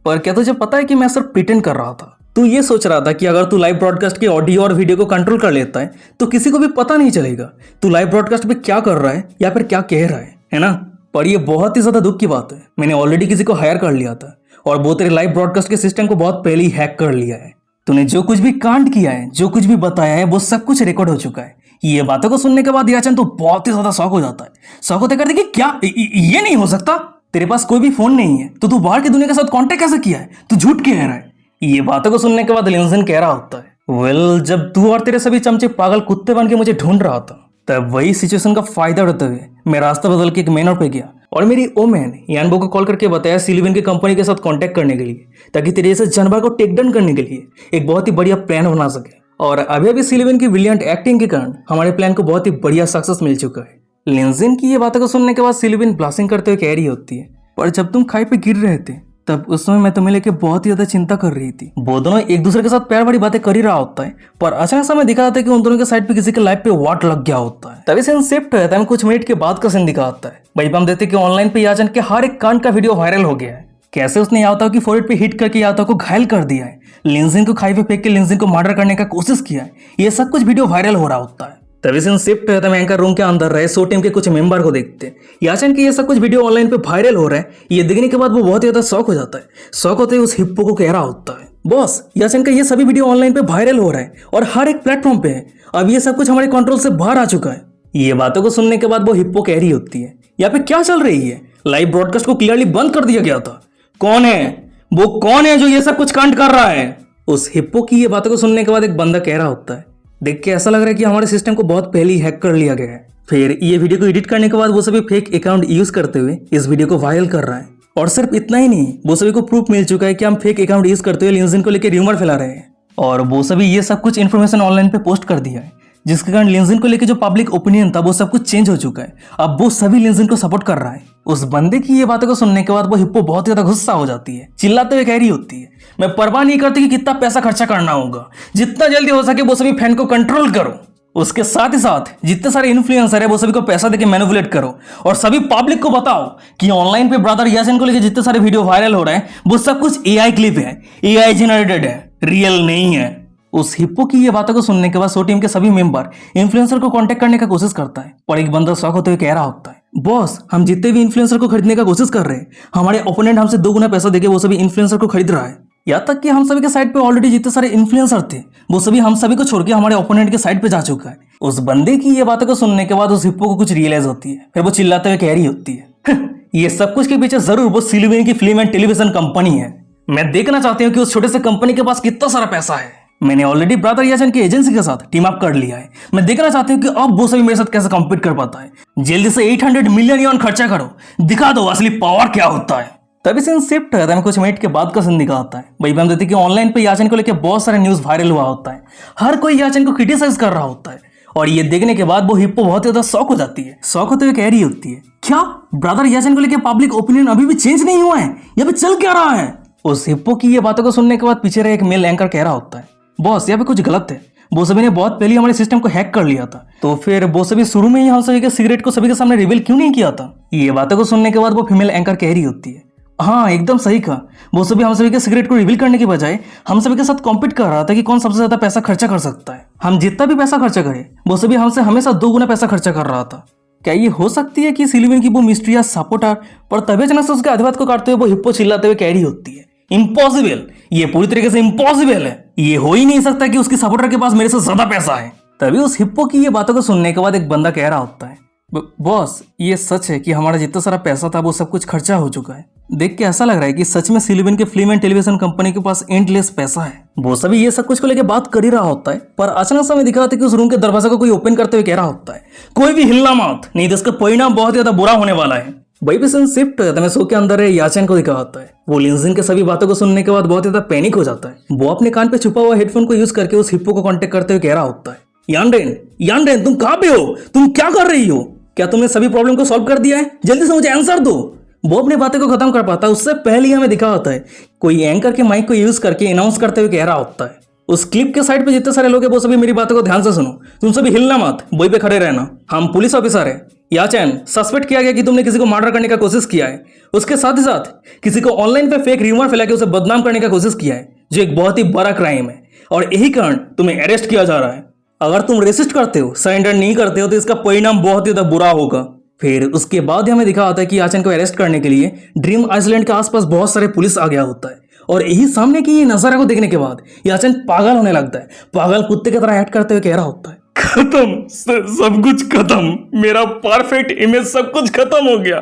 पर क्या तुझे पता है कि मैं सिर्फ प्रिटेंड कर रहा था, तू ये सोच रहा था कि अगर तू लाइव ब्रॉडकास्ट के ऑडियो और वीडियो को कंट्रोल कर लेता है तो किसी को भी पता नहीं चलेगा तू लाइव ब्रॉडकास्ट पे क्या कर रहा है या फिर क्या कह रहा है ना। पर ये बहुत ही ज्यादा दुख की बात है, मैंने ऑलरेडी किसी को हायर कर लिया था और वो तेरे लाइव ब्रॉडकास्ट के सिस्टम को बहुत पहले ही हैक कर लिया है। तूने जो कुछ भी कांड किया है, जो कुछ भी बताया है, वो सब कुछ रिकॉर्ड हो चुका है। ये बातों को सुनने के बाद याचन तो बहुत ही ज्यादा शौक हो जाता है। शौक होते करते कि क्या ये नहीं हो सकता, तेरे पास कोई भी फोन नहीं है तो तू बाहर की दुनिया के साथ कांटेक्ट कैसे किया है, तू झूठ कह रहा है। ये बातों को सुनने के बाद लिंजन कह रहा होता है, वेल जब तू और तेरे सभी चमचे पागल कुत्ते बन के मुझे ढूंढ रहा था तब वही सिचुएशन का फायदा उठाते हुए मैं रास्ता बदल के एक मेन रोड पे गया और मेरी ओमैन यानबो को कॉल करके बताया सिलिविन की कंपनी के साथ कांटेक्ट करने के लिए, ताकि तेरे जैसे जानवर को टेक डाउन करने के लिए एक बहुत ही बढ़िया प्लान बना सके। और अभी अभी सिलिविन की ब्रिलियंट एक्टिंग के कारण हमारे प्लान को बहुत ही बढ़िया सक्सेस मिल चुका है। लिंजन की ये बातों को सुनने के बाद सिलिविन ब्लास्टिंग करते हुए कह रही होती है, पर जब तुम खाई पे गिर रहे थे तब उस समय मैं तुम्हें लेके बहुत ही ज्यादा चिंता कर रही थी। वो दोनों एक दूसरे के साथ प्यार भरी बातें कर ही रहा होता है, पर अचानक समय दिखा जाता है कि उन दोनों के साइड पे किसी के लाइफ पे वाट लग गया होता है। तभी सीन शिफ्ट हो जाता है, कुछ मिनट के बाद का सीन दिखाता है। वहीं पे हम देखते हैं कि ऑनलाइन पे याचन के हर एक कांड का वीडियो वायरल हो गया है। कैसे उसने यावताओ की फोरहेड पे हिट करके यावताओ को घायल कर दिया है, लिंजन को खाई पे फेंक के लिंजन को मर्डर करने का कोशिश किया है, ये सब कुछ वीडियो वायरल हो रहा होता है। तभी सीन शिफ्ट होता है, एंकर रूम के अंदर रहे सो टीम के कुछ मेंबर को देखते हैं। याचन की ये सब कुछ वीडियो ऑनलाइन पे वायरल हो रहा है, ये देखने के बाद वो बहुत ही ज्यादा शौक हो जाता है। शौक होते ही उस हिप्पो को कह रहा होता है, बॉस याचन का ये सभी वीडियो ऑनलाइन पे वायरल हो रहा है और हर एक प्लेटफॉर्म पे है, अब ये सब कुछ हमारे कंट्रोल से बाहर आ चुका है। ये बातों को सुनने के बाद वो हिप्पो कह रही होती है, यहाँ पे क्या चल रही है, लाइव ब्रॉडकास्ट को क्लियरली बंद कर दिया गया था, कौन है वो, कौन है जो ये सब कुछ कांड कर रहा है। उस हिप्पो की ये बातों को सुनने के बाद एक बंदा कह रहा होता है, देख के ऐसा लग रहा है कि हमारे सिस्टम को बहुत पहले ही हैक कर लिया गया है। फिर ये वीडियो को एडिट करने के बाद वो सभी फेक अकाउंट यूज करते हुए इस वीडियो को वायरल कर रहा है। और सिर्फ इतना ही नहीं, वो सभी को प्रूफ मिल चुका है कि हम फेक अकाउंट यूज करते हुए लिंजन को लेकर र्यूमर फैला रहे हैं और वो सभी ये सब कुछ इन्फॉर्मेशन ऑनलाइन पे पोस्ट कर दिया है, जिसके कारण लिंजन को लेकर जो पब्लिक ओपिनियन था वो सब कुछ चेंज हो चुका है। अब वो सभी लिंजन को सपोर्ट कर रहा है। उस बंदे की ये बातों को सुनने के बाद वो हिप्पो बहुत ज्यादा गुस्सा हो जाती है, चिल्लाते हुए कह रही होती है, मैं परवाह नहीं करती कि कितना पैसा खर्चा करना होगा, जितना जल्दी हो सके वो सभी फैन को कंट्रोल करो। उसके साथ ही साथ जितने सारे इन्फ्लुएंसर है वो सभी को पैसा देके मैनिपुलेट करो और सभी पब्लिक को बताओ कि ऑनलाइन पे ब्रदर याचन को लेकर जितने सारे वीडियो वायरल हो रहे हैं वो सब कुछ एआई क्लिप है, एआई जनरेटेड है, रियल नहीं है। उस हिप्पो की ये बातों को सुनने के बाद सो टीम के सभी मेंबर इन्फ्लुएंसर को कांटेक्ट करने का कोशिश करता है, पर एक बंदा शौक होते हुए कह रहा होता है, बॉस हम जितने भी इन्फ्लुएंसर को खरीदने का कोशिश कर रहे हैं, हमारे ओपोनेंट हमसे 2 गुना पैसा देके वो सभी इन्फ्लुएंसर को खरीद रहा है। यहाँ तक कि हम सभी के साइड पे ऑलरेडी जितने सारे इन्फ्लुएंसर थे वो सभी हम सभी को छोड़ के हमारे ओपोनेंट के साइड पे जा चुका है। उस बंदे की ये बातों को सुनने के बाद उस हिप्पो को कुछ रियलाइज होती है, फिर वो चिल्लाते हुए कह रही होती है, ये सब कुछ के पीछे जरूर वो सिलिविन की फिल्म एंड टेलीविजन कंपनी है। मैं देखना चाहती हूँ कि उस छोटे से कंपनी के पास कितना सारा पैसा है। मैंने ऑलरेडी ब्रदर याचन की एजेंसी के साथ टीम अप कर लिया है। मैं देखना चाहती हूँ कि अब वो सभी मेरे साथ कैसे कम्पीट कर पाता है। जल्दी से 800 मिलियन यॉन खर्चा करो, दिखा दो असली पावर क्या होता है। तभी सीन शिफ्ट होता है, कुछ मिनट के बाद का सीन दिखाता है। वही हम देखते हैं कि ऑनलाइन पे याचन को लेकर बहुत सारे न्यूज वायरल हुआ होता है, हर कोई याचन को क्रिटिसाइज कर रहा होता है और ये देखने के बाद वो हिप्पो बहुत ज्यादा शौक हो जाती है। शौक होते हुए कह रही होती है, क्या ब्रदर याचन को लेकर पब्लिक ओपिनियन अभी भी चेंज नहीं हुआ है, यहाँ पे चल क्या रहा है। उस हिप्पो की ये बातों को सुनने के बाद पीछे रहे एक मेल एंकर कह रहा होता है, बॉस यहाँ पे कुछ गलत है, वो सभी ने बहुत पहले हमारे सिस्टम को हैक कर लिया था, तो फिर वो सभी शुरू में ही हम सभी के सीक्रेट को सभी के सामने रिवील क्यों नहीं किया था। ये बातों को सुनने के बाद वो फीमेल एंकर कह रही होती है, हाँ एकदम सही कहा, वो सभी हम सभी के सीक्रेट को रिवील करने के बजाय हम सभी के साथ कॉम्पीट कर रहा था कि कौन सबसे ज्यादा पैसा खर्चा कर सकता है। हम जितना भी पैसा खर्चा करें वो सभी हमसे हमेशा 2 गुना पैसा खर्चा कर रहा था। क्या ये हो सकती है कि सिलिविन की वो मिस्ट्री या सपोर्टर, पर तभी अचानक से उसके आधिपत्य को काटते हुए वो हिप्पो चिल्लाते हुए कह रही होती है, इम्पॉसिबल, ये पूरी तरीके से इम्पॉसिबल है, ये हो ही नहीं सकता कि उसकी सपोर्टर के पास मेरे से ज्यादा पैसा है। तभी उस हिप्पो की ये बातों को सुनने के बाद एक बंदा कह रहा होता है, बॉस ये सच है कि हमारा जितना सारा पैसा था वो सब कुछ खर्चा हो चुका है। देख के ऐसा लग रहा है कि सच में सिलिविन के फिल्म एंड टेलीविजन कंपनी के पास एंडलेस पैसा है। वो सभी ये सब कुछ को लेकर बात कर ही रहा होता है, पर अचानक समय दिख रहा था कि उस रूम के दरवाजा को कोई ओपन करते हुए कह रहा होता है, कोई भी हिलना मत, नहीं तो इसका परिणाम बहुत ज्यादा बुरा होने वाला है। वही भी शिफ्ट होता है, सो के अंदर याचन को दिखा होता है। वो लिंजन के सभी बातों को सुनने के बाद बहुत ज्यादा पैनिक हो जाता है। वो अपने कान पे छुपा हुआ हेडफोन को यूज करके उस हिप्पो को कांटेक्ट करते हुए कह रहा होता है, यानरेन तुम कहाँ पे हो, तुम क्या कर रही हो, क्या तुमने सभी प्रॉब्लम को सॉल्व कर दिया है, जल्दी से मुझे आंसर दो। वो अपनी बातें को खत्म कर पाता है उससे पहले ही हमें दिखा होता है कोई एंकर के माइक को यूज करके अनाउंस करते हुए कह रहा होता है, उस क्लिप के साइड पे जितने सारे लोग हैं वो सभी मेरी बातों को ध्यान से सुनो, तुम सभी हिलना मत, वहीं पे खड़े रहना, हम पुलिस ऑफिसर है। याचन सस्पेक्ट किया गया कि तुमने किसी को मर्डर करने का कोशिश किया है, उसके साथ ही साथ किसी को ऑनलाइन पे फेक र्यूमर फैला के उसे बदनाम करने का कोशिश किया है। जो एक बहुत ही बड़ा क्राइम है और यही कारण तुम्हें अरेस्ट किया जा रहा है। अगर तुम रेसिस्ट करते हो, सरेंडर नहीं करते हो, तो इसका परिणाम बहुत ही ज्यादा बुरा होगा। फिर उसके बाद हमें दिखा होता है कि याचन को अरेस्ट करने के लिए ड्रीम आइसलैंड के आसपास बहुत सारे पुलिस आ गया होता है और यही सामने की ये नजारा को देखने के बाद याचन पागल होने लगता है। पागल कुत्ते की तरह एक्ट करते हुए कह रहा होता है, खत्म, सब कुछ खत्म, मेरा परफेक्ट इमेज सब कुछ खत्म हो गया,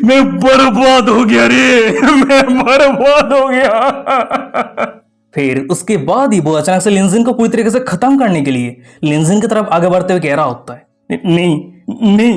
मैं बर्बाद हो गया रे, मैं बर्बाद हो गया। फिर उसके बाद ही वो अचानक से लिंजिन को पूरी तरीके से खत्म करने के लिए लिंजिन की तरफ आगे बढ़ते हुए कह रहा होता है, नहीं नहीं,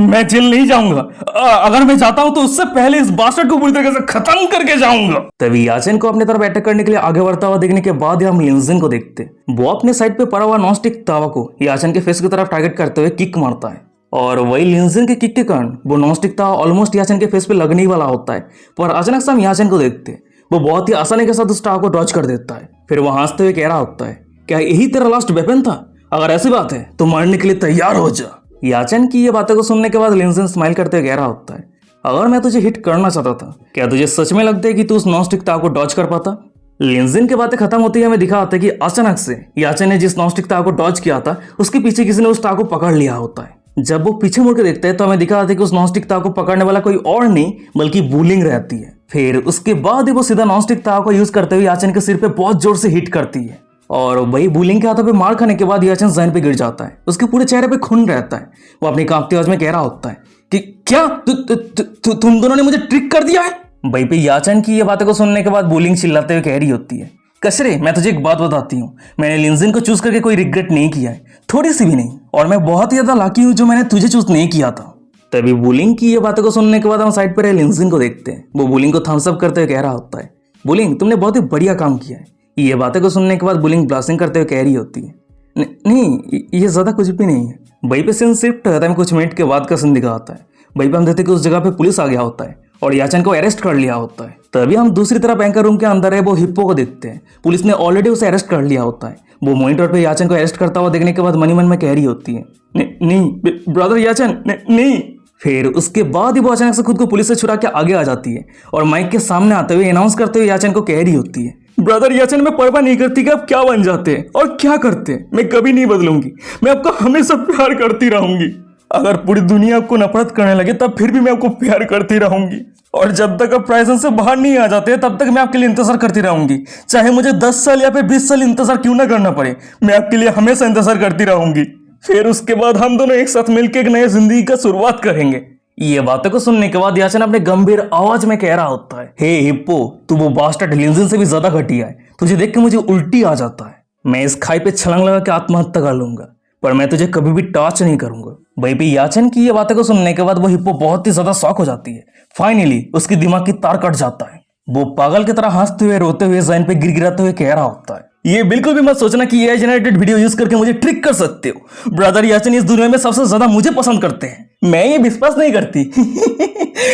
मैं जेल नहीं जाऊंगा। अगर मैं जाता हूं तो उससे पहले इस बास्टर्ड को पूरी तरीके से खत्म करके जाऊंगा। तभी याचन को अपनी तरफ अटैक करने के लिए आगे बढ़ता हुआ देखने के बाद हम लिंजिन को देखते वो अपने साइड पे पड़ा हुआ नॉनस्टिक तावा को याचन के फेस की तरफ टारगेट करते हुए किक मारता है और वही लिंजिन के किक के कारण वो नॉनस्टिक तावा ऑलमोस्ट याचन के फेस पे लगने ही वाला होता है। पर अचानक से हम याचन को देखते वो बहुत ही आसानी के साथ उस तावा को डॉज कर देता है। फिर वो हंसते हुए कह रहा होता है, क्या यही तेरा लास्ट वेपन था? अगर ऐसी बात है तो मरने के लिए तैयार हो जा। याचन की ये बातों को सुनने के बाद लिंजिन स्माइल करते हुए कह रहा होता है, अगर मैं तुझे हिट करना चाहता था, क्या तुझे सच में लगता है कि तू उस नॉनस्टिक ताव को डॉज कर पाता? लिंजिन की बातें खत्म होती है हमें दिखा होता है कि अचानक से याचन ने जिस नॉनस्टिक ताव को डॉज किया था उसके पीछे किसी ने उस ताव को पकड़ लिया होता है। जब वो पीछे मुड़ के देखते हैं तो हमें दिखा होता है कि उस नॉनस्टिक ताव को पकड़ने वाला कोई और नहीं बल्कि वुलिंग रहती है। फिर उसके बाद वो सीधा नॉनस्टिक ताव को यूज करते हुए याचन के सिर पे बहुत जोर से हिट करती है और वही वुलिंग के हाथों पे मार खाने के बाद याचन जमीन पे गिर जाता है। उसके पूरे चेहरे पे खून रहता है। वो अपनी कांपती आवाज में कह रहा होता है कि क्या तुम दोनों ने मुझे ट्रिक कर दिया है? वहीं पे याचन की ये बातों को सुनने के बाद वुलिंग चिल्लाते हुए कह रही होती है, कचरे, मैं तुझे एक बात बताती हूँ, मैंने लिंजिन को चूज करके कोई रिग्रेट नहीं किया है, थोड़ी सी भी नहीं, और मैं बहुत ही ज्यादा लाकी हूँ जो मैंने तुझे चूज नहीं किया था। तभी वुलिंग की ये बातों को सुनने के बाद हम साइड पर रहे लिंजिन को देखते हैं। वो वुलिंग को थम्स अप करते हुए कह रहा होता है, वुलिंग तुमने बहुत ही बढ़िया काम किया है। ये बातें को सुनने के बाद वुलिंग ब्लास्टिंग करते हुए कह रही होती है, नहीं ये ज्यादा कुछ भी नहीं है। वहीं पे सीन शिफ्ट होता है, कुछ मिनट के बाद का सीन दिखा होता है। वहीं पे हम देखते कि उस जगह पे पुलिस आ गया होता है और याचन को अरेस्ट कर लिया होता है। तभी हम दूसरी तरफ एंकर रूम के अंदर है वो हिप्पो को देखते हैं। पुलिस ने ऑलरेडी उसे अरेस्ट कर लिया होता है। वो मॉनिटर पे याचन को अरेस्ट करता हुआ देखने के बाद मनी मन में कह रही होती है, नहीं ब्रदर याचन, नहीं। फिर उसके बाद ही वो अचानक से खुद को पुलिस से छुड़ा के आगे आ जाती है और माइक के सामने आते हुए अनाउंस करते हुए याचन को कह रही होती है, ब्रदर याचन, मैं परवाह नहीं करती कि आप क्या बन जाते हैं और क्या करते हैं, मैं कभी नहीं बदलूंगी, मैं आपको हमेशा प्यार करती रहूंगी। अगर पूरी दुनिया आपको नफरत करने लगे तब फिर भी मैं आपको प्यार करती रहूंगी, और जब तक आप प्राइजन से बाहर नहीं आ जाते तब तक मैं आपके लिए इंतजार करती रहूंगी, चाहे मुझे 10 साल या फिर 20 साल इंतजार क्यों ना करना पड़े, मैं आपके लिए हमेशा इंतजार करती रहूंगी। फिर उसके बाद हम दोनों एक साथ मिलकर एक नई जिंदगी का शुरुआत करेंगे। ये बातों को सुनने के बाद याचन अपने गंभीर आवाज में कह रहा होता है, हे हिप्पो, तू वो बास्टर्ड लिंजिन से भी ज्यादा घटिया है, तुझे देख के मुझे उल्टी आ जाता है। मैं इस खाई पे छलांग लगा के आत्महत्या कर लूंगा, पर मैं तुझे कभी भी टच नहीं करूंगा। भाई भी याचन की ये बातों को सुनने के बाद वो हिप्पो बहुत ही ज्यादा शॉक हो जाती है। फाइनली उसकी दिमाग की तार कट जाता है। वो पागल की तरह हंसते हुए रोते हुए जमीन पे गिड़गिड़ाते हुए कह रहा होता है, ये बिल्कुल भी मत सोचना कि एआई जनरेटेड वीडियो यूज करके मुझे ट्रिक कर सकते हो। ब्रदर याचन इस दुनिया में सबसे ज्यादा मुझे पसंद करते हैं, मैं ये विश्वास नहीं करती।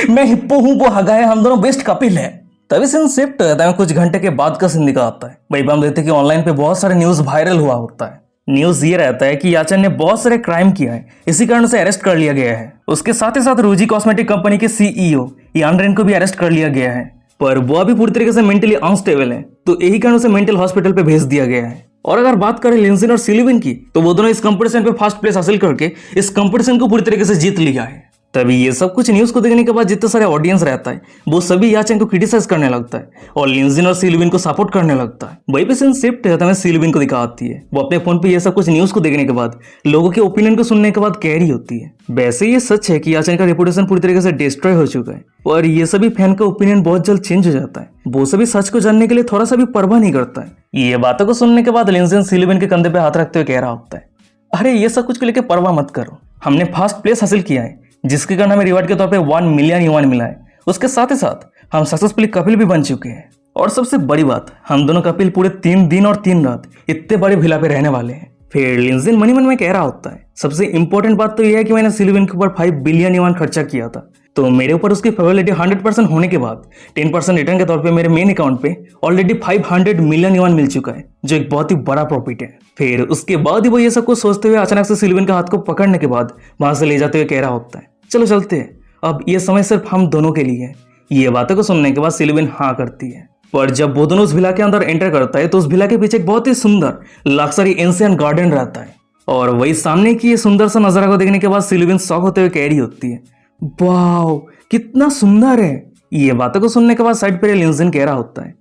मैं हिप्पो हूँ, वो हगा है, हम दोनों बेस्ट कपिल है। तभी सीन शिफ्ट होता है, कुछ घंटे के बाद का सीन दिखा आता है। भाई हम देखते हैं कि ऑनलाइन पे बहुत सारे न्यूज वायरल हुआ होता है। न्यूज ये रहता है कि याचन ने बहुत सारे क्राइम किया है, इसी कारण उसे अरेस्ट कर लिया गया है। उसके साथ ही साथ रूजी कॉस्मेटिक कंपनी के सीईओ यान रेन को भी अरेस्ट कर लिया गया है, पर वो अभी पूरी तरीके से मेंटली अनस्टेबल है, तो यही कारण उसे मेंटल हॉस्पिटल पे भेज दिया गया है। और अगर बात करें लिंजिन और सिलिविन की, तो वो दोनों इस कंपटीशन पे फर्स्ट प्लेस हासिल करके इस कंपटीशन को पूरी तरीके से जीत लिया है। तभी ये सब कुछ न्यूज को देखने के बाद जितने सारे ऑडियंस रहता है वो सभी याचन को क्रिटिसाइज करने लगता है और लिंजिन और सिलिविन को सपोर्ट करने लगता है। वही पे सीन शिफ्ट होता है, सिलिविन को दिखाती है। वो अपने फोन पे ये सब कुछ न्यूज को देखने के बाद, लोगों के ओपिनियन को सुनने के बाद कह रही होती है, वैसे ये सच है कि याचन का रेपुटेशन पूरी तरीके से डिस्ट्रॉय हो चुका है और ये सभी फैन का ओपिनियन बहुत जल्द चेंज हो जाता है। वो सभी सच को जानने के लिए थोड़ा सा भी परवाह नहीं करता है। ये बातों को सुनने के बाद लिंजिन सिलिविन के कंधे पे हाथ रखते हुए कह रहा होता है, अरे ये सब कुछ को लेकर परवाह मत करो, हमने फर्स्ट प्लेस हासिल किया है, जिसके कारण हमें रिवार्ड के तौर पे 1 मिलियन युआन मिला है। उसके साथ ही साथ हम सक्सेसफुली कपिल भी बन चुके हैं, और सबसे बड़ी बात, हम दोनों कपिल पूरे 3 दिन और 3 रात इतने बड़े विला पे रहने वाले हैं। फिर लिंजिन मनी मन में कह रहा होता है, सबसे इंपॉर्टेंट बात तो यह है कि मैंने सिलिविन के ऊपर 5 बिलियन युआन खर्चा किया था, तो मेरे ऊपर उसकी फेवरेबिलिटी 100% होने के बाद 10% रिटर्न के तौर पे मेरे मेन अकाउंट पे ऑलरेडी 500 मिलियन युआन मिल चुका है, जो एक बहुत ही बड़ा प्रॉफिट है। फिर उसके बाद ही वो ये सब कुछ सोचते हुए अचानक से सिलिविन के हाथ को पकड़ने के बाद वहां से ले जाते हुए कह रहा होता है, चलो चलते हैं, अब ये समय सिर्फ हम दोनों के लिए है। ये बातों को सुनने के बाद सिलिविन हाँ करती है। पर जब वो दोनों उस विला के अंदर एंटर करता है तो उस विला के पीछे एक बहुत ही सुंदर लग्जरी एंशिएंट गार्डन रहता है। और वही सामने की ये सुंदर सा नजारा को देखने के बाद सिल्विन शॉक होते हुए कह रही होती है, वाओ कितना सुंदर है। ये बातों को सुनने के बाद साइड पर लिंजिन कह रहा होता है,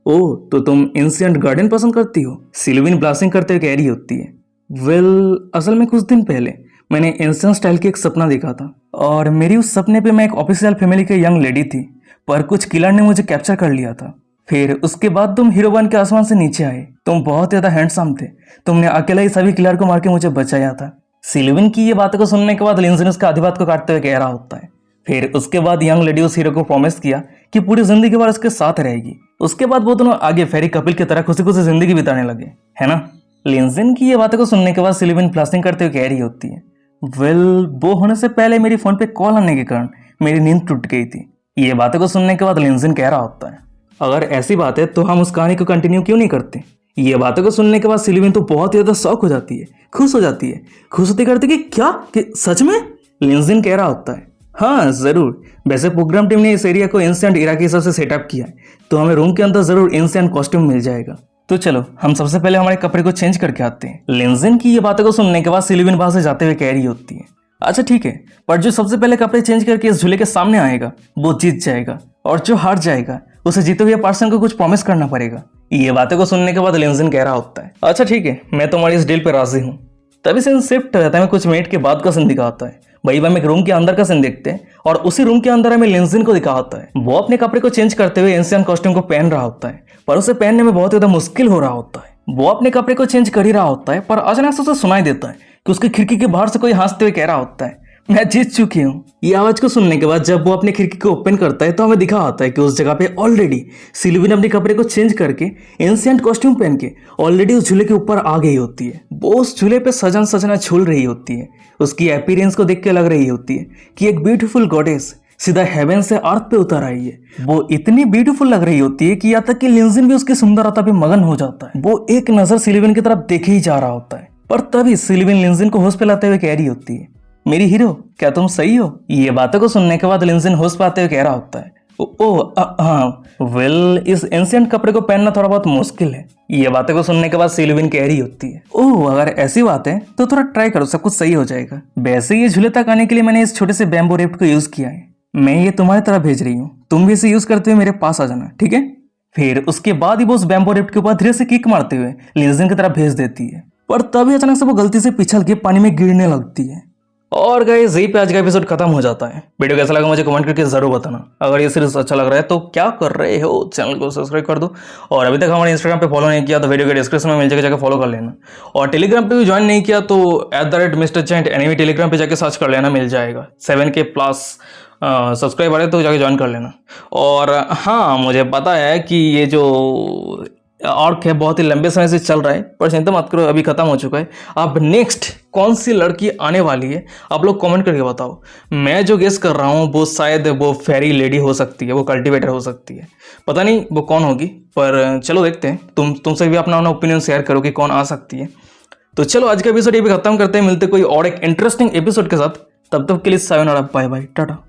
ओह तो तुम एंशिएंट गार्डन पसंद करती हो। सिल्विन ब्लास्टिंग करते हुए कह रही होती है, वेल असल में कुछ दिन पहले मैंने एंशिएंट स्टाइल की एक सपना देखा था और मेरी उस सपने पे मैं एक ऑफिशियल फैमिली की यंग लेडी थी, पर कुछ किलर ने मुझे कैप्चर कर लिया था। फिर उसके बाद तुम हीरो बन के आसमान से नीचे आए। तुम बहुत ज्यादा हैंडसम थे, तुमने अकेला ही सभी किलर को मार के मुझे बचाया था। सिल्विन की ये बातों को सुनने के बाद लिंजिन उसका आधी बात को काटते हुए कह रहा होता है। फिर उसके बाद यंग लेडी उस हीरो को प्रॉमिस किया कि पूरी जिंदगी भर उसके साथ रहेगी। उसके बाद वो दोनों आगे फेरी कपिल की तरह खुशी खुशी जिंदगी बिताने लगे, है ना। लिंजिन की ये बातों को सुनने के बाद सिल्विन फ्लैशिंग करते हुए कह रही होती है, वेल वो होने से पहले मेरी फोन पे कॉल आने के कारण मेरी नींद टूट गई थी। ये बातों को सुनने के बाद लिंजिन कह रहा होता है, अगर ऐसी बात है तो हम उस कहानी को कंटिन्यू क्यों नहीं करते। ये बातों को सुनने के बाद सिल्विन तो बहुत ज्यादा शॉक हो जाती है, खुश हो जाती है, खुश होती करती कि क्या कि सच में। लिंजिन कह रहा होता है, हाँ जरूर, वैसे प्रोग्राम टीम ने इस एरिया को एंशिएंट इरा के हिसाब से सेटअप किया है, तो हमें रूम के अंदर जरूर एंशिएंट कॉस्ट्यूम मिल जाएगा। तो चलो हम सबसे पहले हमारे कपड़े को चेंज करके आते हैं। लिंजिन की ये बातों को सुनने के बाद सिल्विन वहां से जाते हुए कह रही होती है, अच्छा ठीक है, पर जो सबसे पहले कपड़े चेंज करके इस झूले के सामने आएगा वो जीत जाएगा, और जो हार जाएगा उसे जीते हुए पर्सन को कुछ प्रॉमिस करना पड़ेगा। ये बातें को सुनने के बाद लिंजिन कह रहा होता है, अच्छा ठीक है, मैं तुम्हारी इस डील पे राजी हूँ। तभी सीन शिफ्ट रहता है, कुछ मिनट के बाद का सीन दिखाता है। वही हम एक रूम के अंदर का सीन देखते हैं और उसी रूम के अंदर हमें लिंजिन को दिखा होता है। वो अपने कपड़े को चेंज करते हुए एंशिएंट कॉस्ट्यूम को पहन रहा होता है, पर उसे पहनने में बहुत ज्यादा मुश्किल हो रहा होता है। वो अपने कपड़े को चेंज कर ही रहा होता है, पर अचानक से उसे सुनाई देता है कि उसकी खिड़की के बाहर से कोई हंसते हुए कह रहा होता है, मैं जीत चुकी हूँ। ये आवाज को सुनने के बाद जब वो अपनी खिड़की को ओपन करता है तो हमें दिखा होता है कि उस जगह पे ऑलरेडी सिल्विन अपने कपड़े को चेंज करके एंशिएंट कॉस्ट्यूम पहन के ऑलरेडी उस झूले के ऊपर आ गई होती है। वो उस झूले पे सजन सजना झूल रही होती है। उसकी अपीयरेंस को देख के लग रही होती है कि एक ब्यूटीफुल गॉडेस सीधा हेवन से अर्थ पे उतर आई है। वो इतनी ब्यूटीफुल लग रही होती है कि यहाँ तक कि लिंजिन भी उसकी सुंदरता पे मगन हो जाता है। वो एक नजर सिल्विन की तरफ देखे ही जा रहा होता है, पर तभी सिल्विन लिंजिन को होश पे लाते हुए कह रही होती है, मेरी हीरो क्या तुम सही हो। ये बातों को सुनने के बाद लिंजिन होश पाते हुए कह रहा होता है, हाँ वेल इस एंशिएंट कपड़े को पहनना थोड़ा बहुत मुश्किल है। ये बातें को सुनने के बाद सिल्विन कह रही होती है, ओह अगर ऐसी बात है तो थोड़ा ट्राई करो, सब कुछ सही हो जाएगा। वैसे ये झूले तक आने के लिए मैंने इस छोटे से बैम्बू रेफ्ट को यूज किया है, मैं ये तुम्हारी तरफ भेज रही हूँ, तुम भी इसे यूज करते हुए मेरे पास आ जाना, ठीक है। फिर उसके बाद ही वो उस बैम्बू रेफ्ट के ऊपर धीरे से किक मारते हुए लिंजिन की तरफ भेज देती है, पर तभी अचानक से वो गलती से पिछल के पानी में गिरने लगती है। और गाइस यही पे आज का एपिसोड खत्म हो जाता है। वीडियो कैसा लगा मुझे कमेंट करके जरूर बताना। अगर ये सीरीज अच्छा लग रहा है तो क्या कर रहे हो, चैनल को सब्सक्राइब कर दो, और अभी तक हमारे इंस्टाग्राम पे फॉलो नहीं किया तो वीडियो के डिस्क्रिप्शन में मिल जाएगा, जाकर फॉलो कर लेना। और टेलीग्राम पे भी ज्वाइन नहीं किया तो @MrChaint टेलीग्राम पे जाके सर्च कर लेना, मिल जाएगा। 7K+ सब्सक्राइबर है तो जाके ज्वाइन कर लेना। और हाँ मुझे पता है कि ये जो आर्क है बहुत ही लंबे समय से चल रहा है, पर चिंता मत करो, अभी खत्म हो चुका है। अब नेक्स्ट कौन सी लड़की आने वाली है आप लोग कमेंट करके बताओ। मैं जो गेस कर रहा हूँ वो शायद वो फेरी लेडी हो सकती है, वो कल्टीवेटर हो सकती है, पता नहीं वो कौन होगी, पर चलो देखते हैं। तुमसे भी अपना ओपिनियन शेयर करो कि कौन आ सकती है। तो चलो आज का एपिसोड ये भी खत्म करते हैं, मिलते कोई और एक इंटरेस्टिंग एपिसोड के साथ। तब तक के लिए सायोनारा, बाय बाय, टाटा।